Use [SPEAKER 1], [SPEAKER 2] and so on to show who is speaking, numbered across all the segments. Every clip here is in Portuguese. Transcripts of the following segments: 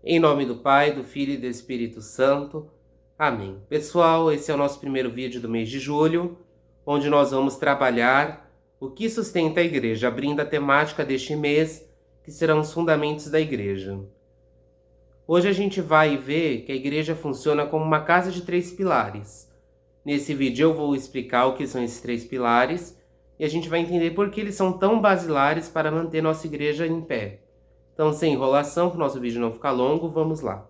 [SPEAKER 1] Em nome do Pai, do Filho e do Espírito Santo. Amém. Pessoal, esse é o nosso primeiro vídeo do mês de julho, onde nós vamos trabalhar o que sustenta a igreja, abrindo a temática deste mês, que serão os fundamentos da igreja. Hoje a gente vai ver que a igreja funciona como uma casa de 3 pilares. Nesse vídeo eu vou explicar o que são esses 3 pilares e a gente vai entender por que eles são tão basilares para manter nossa igreja em pé. Então, sem enrolação, para o nosso vídeo não ficar longo, vamos lá.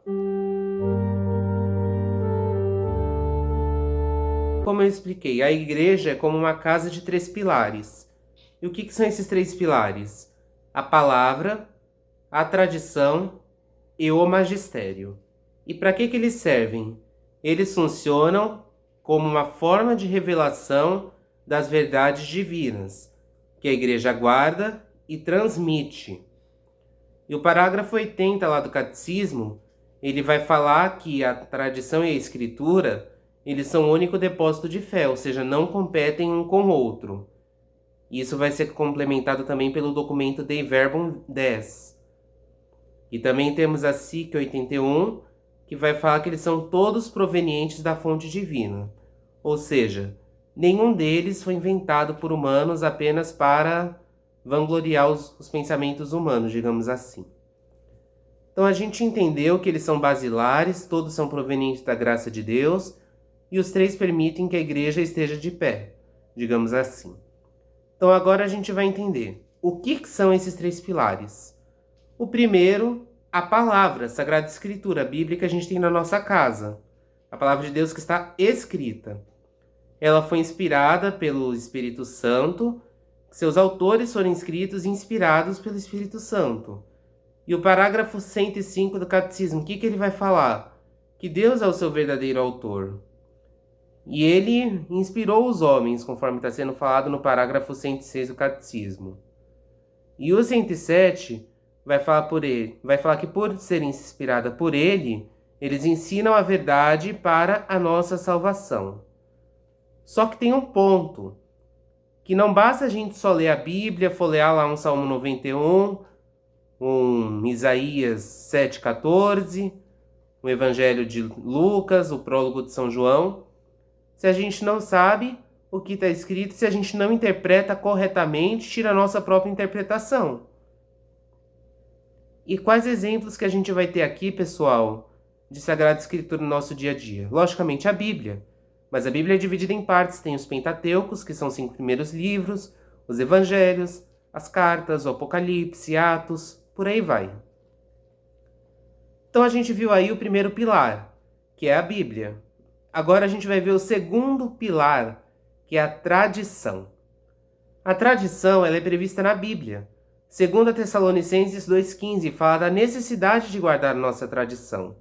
[SPEAKER 1] Como eu expliquei, a igreja é como uma casa de 3 pilares. E o que são esses 3 pilares? A palavra, a tradição e o magistério. E para que eles servem? Eles funcionam como uma forma de revelação das verdades divinas, que a igreja guarda e transmite. E o parágrafo 80 lá do Catecismo, ele vai falar que a tradição e a escritura, eles são o único depósito de fé, ou seja, não competem um com o outro. Isso vai ser complementado também pelo documento Dei Verbum 10. E também temos a SIC 81, que vai falar que eles são todos provenientes da fonte divina. Ou seja, nenhum deles foi inventado por humanos apenas para vangloriar os pensamentos humanos, digamos assim. Então a gente entendeu que eles são basilares, todos são provenientes da graça de Deus, e os 3 permitem que a igreja esteja de pé, digamos assim. Então agora a gente vai entender o que são esses 3 pilares. O primeiro, a palavra, a Sagrada Escritura, a Bíblia que a gente tem na nossa casa. A palavra de Deus que está escrita. Ela foi inspirada pelo Espírito Santo, seus autores foram escritos e inspirados pelo Espírito Santo. E o parágrafo 105 do Catecismo, o que ele vai falar? Que Deus é o seu verdadeiro autor. E ele inspirou os homens, conforme está sendo falado no parágrafo 106 do Catecismo. E o 107 vai falar que por serem inspirada por ele, eles ensinam a verdade para a nossa salvação. Só que tem um ponto, que não basta a gente só ler a Bíblia, folhear lá um Salmo 91, um Isaías 7,14, o Evangelho de Lucas, o prólogo de São João, se a gente não sabe o que está escrito, se a gente não interpreta corretamente, tira a nossa própria interpretação. E quais exemplos que a gente vai ter aqui, pessoal, de Sagrada Escritura no nosso dia a dia? Logicamente a Bíblia. Mas a Bíblia é dividida em partes. Tem os Pentateucos, que são os 5 primeiros livros, os Evangelhos, as cartas, o Apocalipse, Atos, por aí vai. Então a gente viu aí o primeiro pilar, que é a Bíblia. Agora a gente vai ver o segundo pilar, que é a tradição. A tradição ela é prevista na Bíblia. 2 Tessalonicenses 2,15 fala da necessidade de guardar nossa tradição,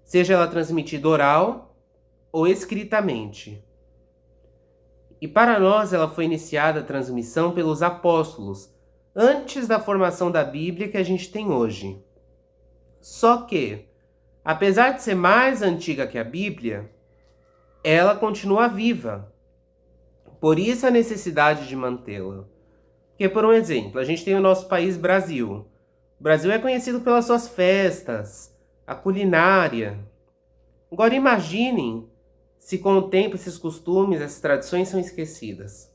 [SPEAKER 1] seja ela transmitida oral ou escritamente. E para nós ela foi iniciada a transmissão pelos apóstolos, antes da formação da Bíblia que a gente tem hoje. Só que, apesar de ser mais antiga que a Bíblia, ela continua viva. Por isso a necessidade de mantê-la. Porque, por um exemplo, a gente tem o nosso país Brasil. O Brasil é conhecido pelas suas festas, a culinária. Agora imaginem se com o tempo esses costumes, essas tradições são esquecidas.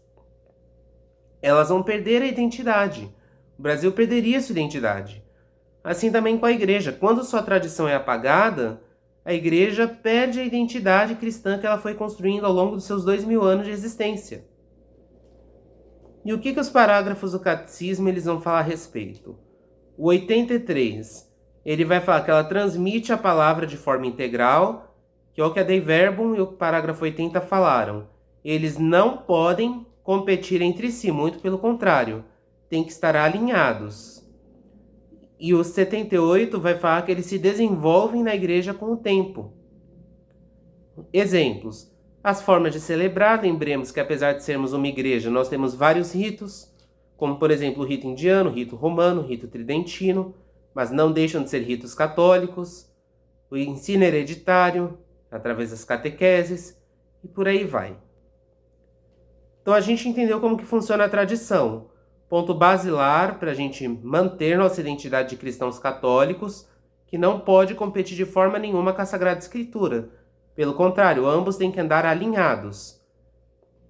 [SPEAKER 1] Elas vão perder a identidade. O Brasil perderia sua identidade. Assim também com a igreja. Quando sua tradição é apagada, a igreja perde a identidade cristã que ela foi construindo ao longo dos seus 2000 anos de existência. E o que os parágrafos do Catecismo eles vão falar a respeito? O 83, ele vai falar que ela transmite a palavra de forma integral, que é o que a Dei Verbum e o parágrafo 80 falaram. Eles não podem competir entre si, muito pelo contrário, tem que estar alinhados. E o 78 vai falar que eles se desenvolvem na igreja com o tempo. Exemplos. As formas de celebrar, lembremos que apesar de sermos uma igreja, nós temos vários ritos, como por exemplo o rito indiano, o rito romano, o rito tridentino, mas não deixam de ser ritos católicos, o ensino hereditário, através das catequeses, e por aí vai. Então a gente entendeu como que funciona a tradição. Ponto basilar para a gente manter nossa identidade de cristãos católicos, que não pode competir de forma nenhuma com a Sagrada Escritura. Pelo contrário, ambos têm que andar alinhados.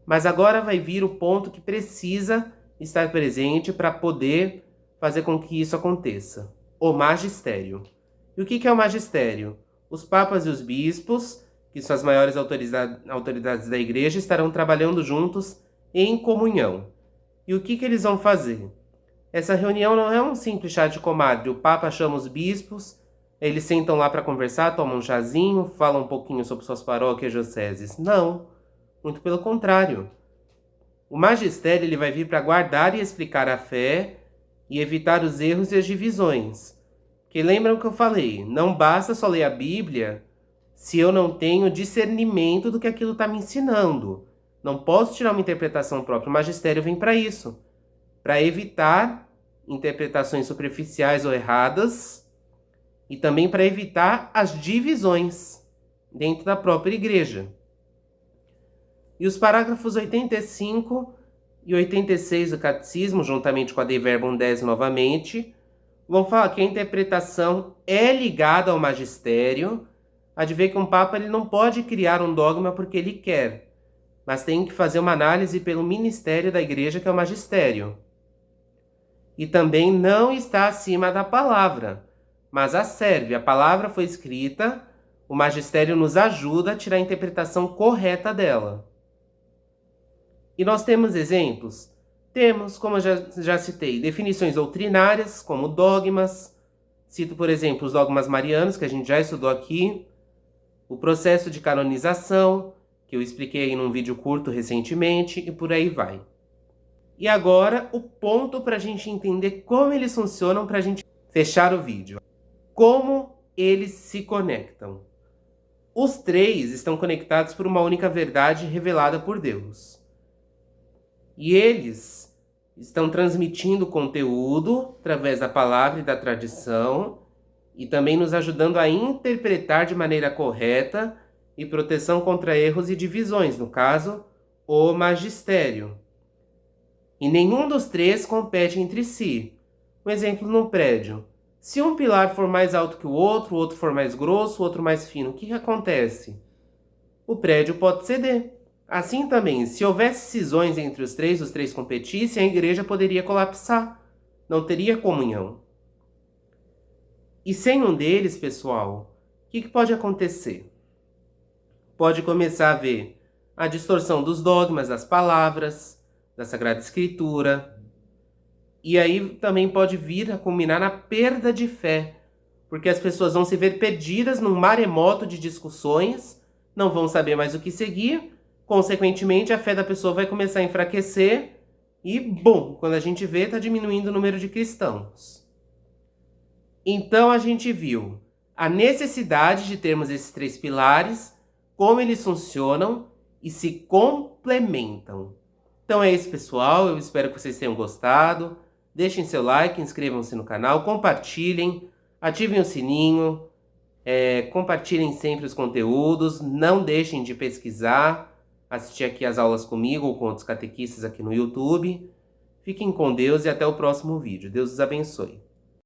[SPEAKER 1] Mas agora vai vir o ponto que precisa estar presente para poder fazer com que isso aconteça. O magistério. E o que é o magistério? Os papas e os bispos, que são as maiores autoridades da igreja, estarão trabalhando juntos em comunhão. E o que eles vão fazer? Essa reunião não é um simples chá de comadre. O Papa chama os bispos, eles sentam lá para conversar, tomam um chazinho, falam um pouquinho sobre suas paróquias e dioceses. Não, muito pelo contrário. O magistério ele vai vir para guardar e explicar a fé e evitar os erros e as divisões. Porque lembram que eu falei, não basta só ler a Bíblia se eu não tenho discernimento do que aquilo está me ensinando. Não posso tirar uma interpretação própria. O magistério vem para isso, para evitar interpretações superficiais ou erradas e também para evitar as divisões dentro da própria igreja. E os parágrafos 85 e 86 do Catecismo, juntamente com a Dei Verbum 10 novamente, vão falar que a interpretação é ligada ao magistério. Há de ver que um Papa ele não pode criar um dogma porque ele quer, mas tem que fazer uma análise pelo ministério da igreja, que é o magistério. E também não está acima da palavra, mas a serve. A palavra foi escrita, o magistério nos ajuda a tirar a interpretação correta dela. E nós temos exemplos? Temos, como eu já citei, definições doutrinárias, como dogmas. Cito, por exemplo, os dogmas marianos, que a gente já estudou aqui. O processo de canonização, que eu expliquei em um vídeo curto recentemente, e por aí vai. E agora, o ponto para a gente entender como eles funcionam, para a gente fechar o vídeo. Como eles se conectam. Os três estão conectados por uma única verdade revelada por Deus. E eles estão transmitindo conteúdo através da palavra e da tradição e também nos ajudando a interpretar de maneira correta e proteção contra erros e divisões, no caso, o magistério. E nenhum dos três compete entre si. Um exemplo num prédio. Se um pilar for mais alto que o outro for mais grosso, o outro mais fino, o que acontece? O prédio pode ceder. Assim também, se houvesse cisões entre os três competissem, a igreja poderia colapsar. Não teria comunhão. E sem um deles, pessoal, o que pode acontecer? Pode começar a haver a distorção dos dogmas, das palavras, da Sagrada Escritura. E aí também pode vir a culminar na perda de fé, porque as pessoas vão se ver perdidas num maremoto de discussões, não vão saber mais o que seguir, consequentemente a fé da pessoa vai começar a enfraquecer e, bom, quando a gente vê, está diminuindo o número de cristãos. Então a gente viu a necessidade de termos esses três pilares, como eles funcionam e se complementam. Então é isso, pessoal, eu espero que vocês tenham gostado. Deixem seu like, inscrevam-se no canal, compartilhem, ativem o sininho, compartilhem sempre os conteúdos, não deixem de pesquisar, assistir aqui as aulas comigo ou com outros catequistas aqui no YouTube. Fiquem com Deus e até o próximo vídeo. Deus os abençoe.